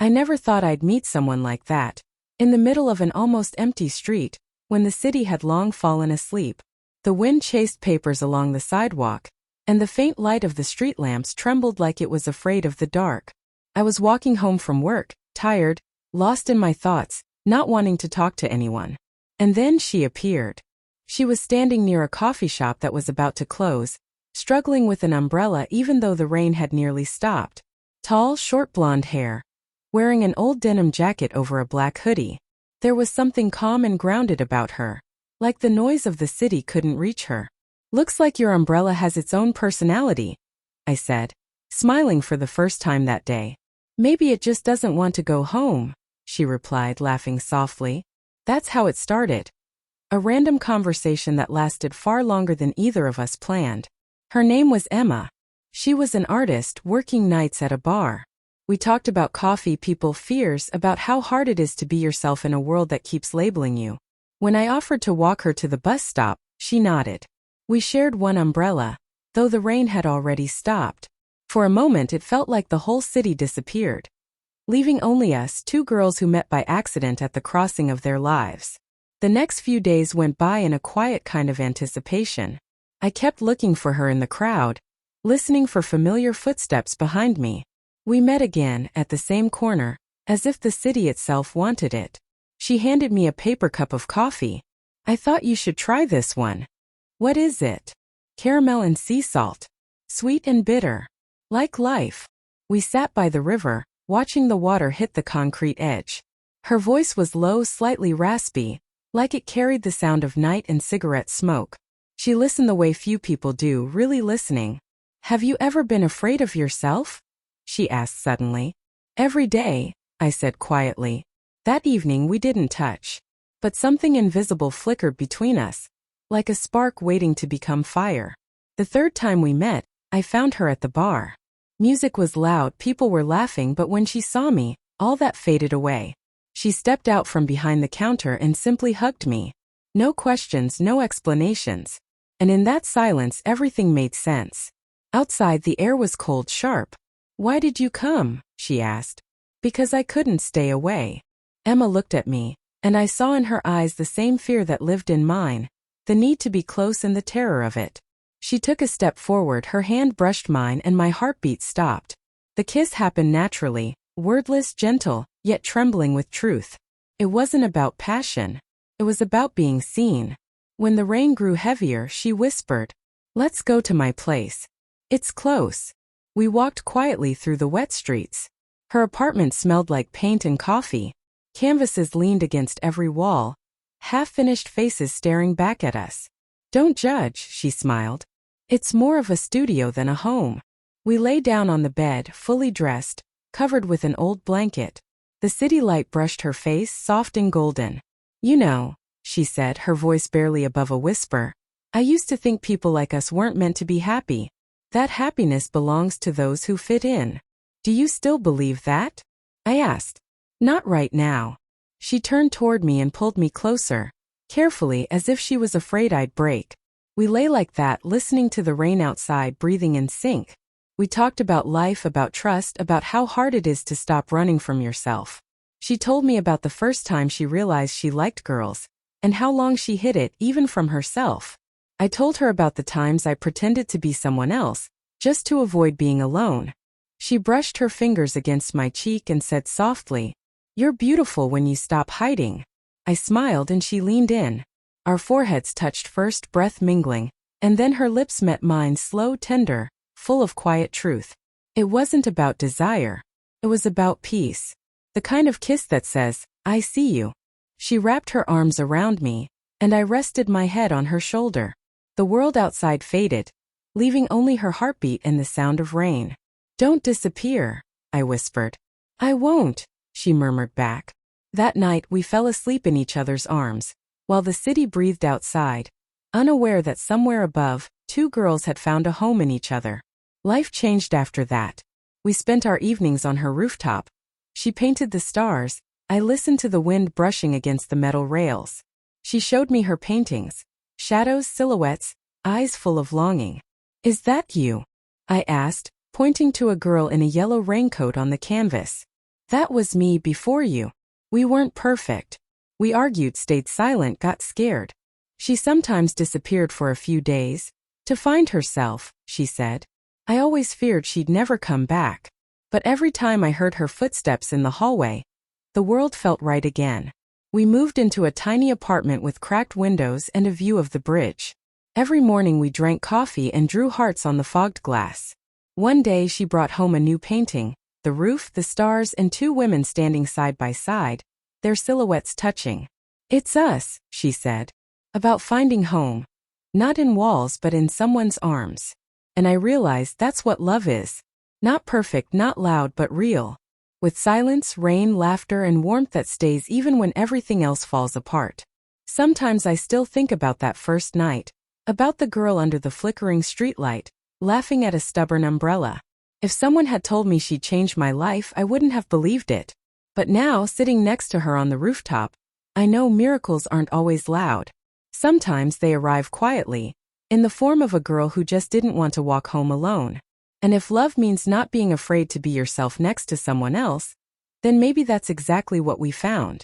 I never thought I'd meet someone like that. In the middle of an almost empty street, when the city had long fallen asleep, the wind chased papers along the sidewalk, and the faint light of the street lamps trembled like it was afraid of the dark. I was walking home from work, tired, lost in my thoughts, not wanting to talk to anyone. And then she appeared. She was standing near a coffee shop that was about to close, struggling with an umbrella even though the rain had nearly stopped. Tall, short blonde hair, wearing an old denim jacket over a black hoodie. There was something calm and grounded about her, like the noise of the city couldn't reach her. "Looks like your umbrella has its own personality," I said, smiling for the first time that day. "Maybe it just doesn't want to go home," she replied, laughing softly. That's how it started. A random conversation that lasted far longer than either of us planned. Her name was Emma. She was an artist working nights at a bar. We talked about coffee, people, fears, about how hard it is to be yourself in a world that keeps labeling you. When I offered to walk her to the bus stop, she nodded. We shared one umbrella, though the rain had already stopped. For a moment it felt like the whole city disappeared, leaving only us, two girls who met by accident at the crossing of their lives. The next few days went by in a quiet kind of anticipation. I kept looking for her in the crowd, listening for familiar footsteps behind me. We met again, at the same corner, as if the city itself wanted it. She handed me a paper cup of coffee. "I thought you should try this one." "What is it?" "Caramel and sea salt. Sweet and bitter. Like life." We sat by the river, watching the water hit the concrete edge. Her voice was low, slightly raspy, like it carried the sound of night and cigarette smoke. She listened the way few people do, really listening. "Have you ever been afraid of yourself?" she asked suddenly. "Every day," I said quietly. That evening we didn't touch. But something invisible flickered between us, like a spark waiting to become fire. The third time we met, I found her at the bar. Music was loud, people were laughing, but when she saw me, all that faded away. She stepped out from behind the counter and simply hugged me. No questions, no explanations. And in that silence everything made sense. Outside the air was cold, sharp. "Why did you come?" she asked. "Because I couldn't stay away." Emma looked at me, and I saw in her eyes the same fear that lived in mine, the need to be close and the terror of it. She took a step forward, her hand brushed mine, and my heartbeat stopped. The kiss happened naturally, wordless, gentle, yet trembling with truth. It wasn't about passion. It was about being seen. When the rain grew heavier, she whispered, "Let's go to my place. It's close." We walked quietly through the wet streets. Her apartment smelled like paint and coffee. Canvases leaned against every wall, half-finished faces staring back at us. "Don't judge," she smiled. "It's more of a studio than a home." We lay down on the bed, fully dressed, covered with an old blanket. The city light brushed her face, soft and golden. "You know," she said, her voice barely above a whisper, "I used to think people like us weren't meant to be happy. That happiness belongs to those who fit in. Do you still believe that?" I asked. "Not right now." She turned toward me and pulled me closer, carefully, as if she was afraid I'd break. We lay like that, listening to the rain outside, breathing in sync. We talked about life, about trust, about how hard it is to stop running from yourself. She told me about the first time she realized she liked girls, and how long she hid it, even from herself. I told her about the times I pretended to be someone else, just to avoid being alone. She brushed her fingers against my cheek and said softly, "You're beautiful when you stop hiding." I smiled and she leaned in. Our foreheads touched first, breath mingling, and then her lips met mine, slow, tender, full of quiet truth. It wasn't about desire. It was about peace. The kind of kiss that says, "I see you." She wrapped her arms around me, and I rested my head on her shoulder. The world outside faded, leaving only her heartbeat and the sound of rain. "Don't disappear," I whispered. "I won't," she murmured back. That night we fell asleep in each other's arms, while the city breathed outside, unaware that somewhere above, two girls had found a home in each other. Life changed after that. We spent our evenings on her rooftop. She painted the stars. I listened to the wind brushing against the metal rails. She showed me her paintings, shadows, silhouettes, eyes full of longing. "Is that you?" I asked, pointing to a girl in a yellow raincoat on the canvas. That was me before you. We weren't perfect. We argued, stayed silent, got scared. She sometimes disappeared for a few days. To find herself, she said. I always feared she'd never come back. But every time I heard her footsteps in the hallway, the world felt right again. We moved into a tiny apartment with cracked windows and a view of the bridge. Every morning we drank coffee and drew hearts on the fogged glass. One day she brought home a new painting, the roof, the stars, and two women standing side by side, their silhouettes touching. It's us, she said. About finding home. Not in walls but in someone's arms. And I realized that's what love is. Not perfect, not loud, but real. With silence, rain, laughter, and warmth that stays even when everything else falls apart. Sometimes I still think about that first night. About the girl under the flickering streetlight, laughing at a stubborn umbrella. If someone had told me she'd change my life, I wouldn't have believed it. But now, sitting next to her on the rooftop, I know miracles aren't always loud. Sometimes they arrive quietly, in the form of a girl who just didn't want to walk home alone. And if love means not being afraid to be yourself next to someone else, then maybe that's exactly what we found.